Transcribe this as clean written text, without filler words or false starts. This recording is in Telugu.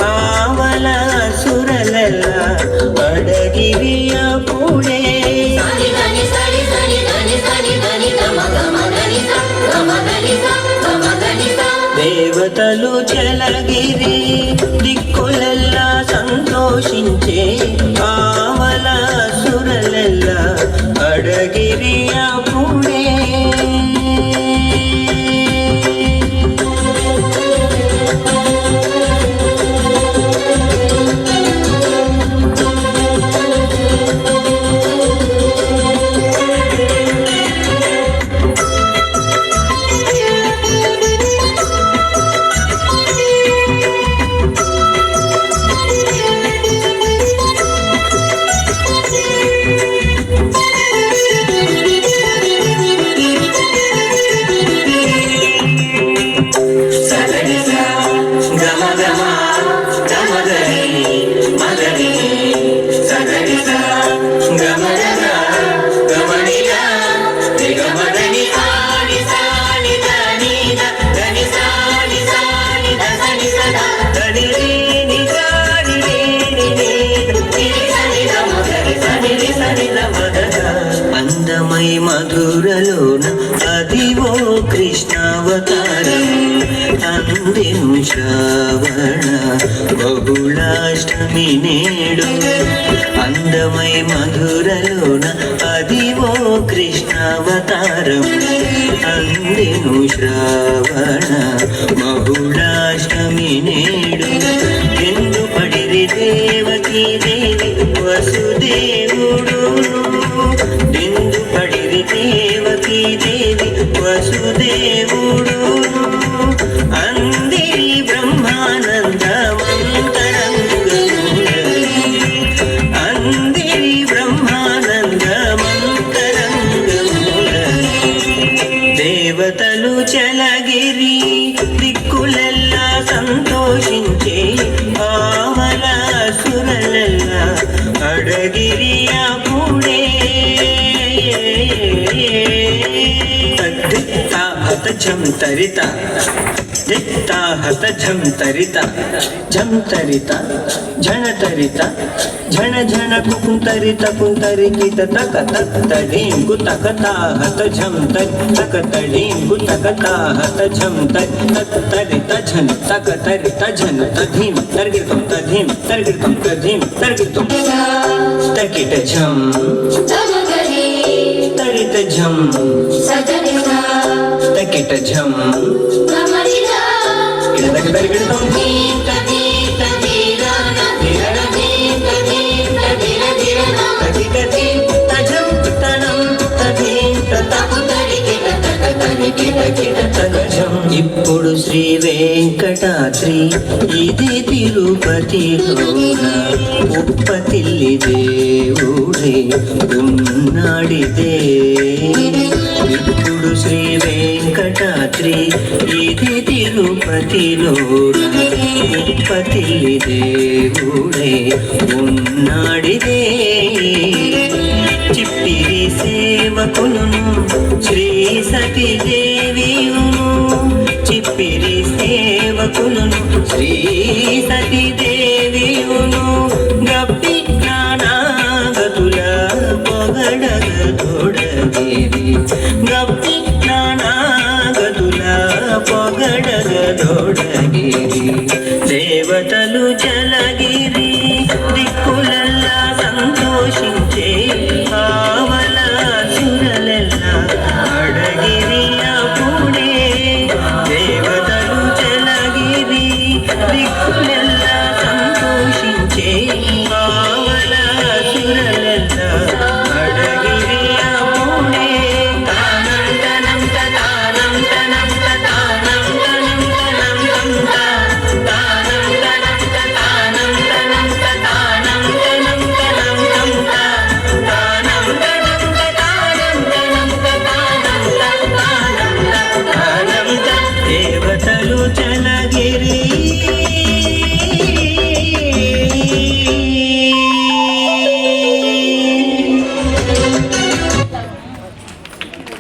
ಆವಲ ಸುರಲೆಲ್ಲ ಅಡಗಿರಿಯ ಪೂಡೆ దేవతలు చలగిరి దిక్కులెల్లా సంతోషించే ఆవల సురలెల్లా అడగిరియ పూడే అందమై మధురలోన అదివో కృష్ణావతారం అందెను శ్రావణ బహుళాష్టమి నేడు అందమై మధురలోన అదివో కృష్ణావతారం అందెను శ్రావణ బహుళాష్టమి నేడు ఎందు పడిరి దేవకీ దేవి వసుదేవుడు ఎందు పడిరి దేవకీ దేవి వసుదేవుడు అందిరి బ్రహ్మానందమంతరంగములని అందిరి బ్రహ్మానందమంతరంగములని దేవతలు చలగిరి దిక్కులెల్లా సంతోషించే ఆవల సురలెల్లా అడగిరియ పూడే హత ఝం తరిత దిక్తా హత ఝం తరిత ఝం తరిత ఝణ తరిత ఝణ ఝణ కుంతరిత కుంతరికిత తక తక్త ఢీం కుతకత హత ఝం తరి తక తడీం కుతకత హత ఝం తరి తక్ తరిత ఝన తక తరిత ఝన తధీం తర్గితం తధీం తర్గితం తధీం తర్గితం తకిట ఝం తరిత ఝం తకిట ఝం ఇడదక తర్గితం ధీం తధీం తధీరన ధిరణ ధీం తధీం తధిర తకిట ధీం తఝం తనం తధీం తతకు తరికిట తక తరికిట కిట తగజం ఇప్పుడు శ్రీ వెంకటాద్రి ఇది తిరుపతిలోన ఉప్పతిల్లి దేవుడే ఉన్నాడిదే ఇప్పుడు శ్రీ వెంకటాద్రి ఇది తిరుపతిలోన ఉప్పతిల్లి దేవుడే ఉన్నాడిదే చిప్పిరి సేవకులను శ్రీ సతీ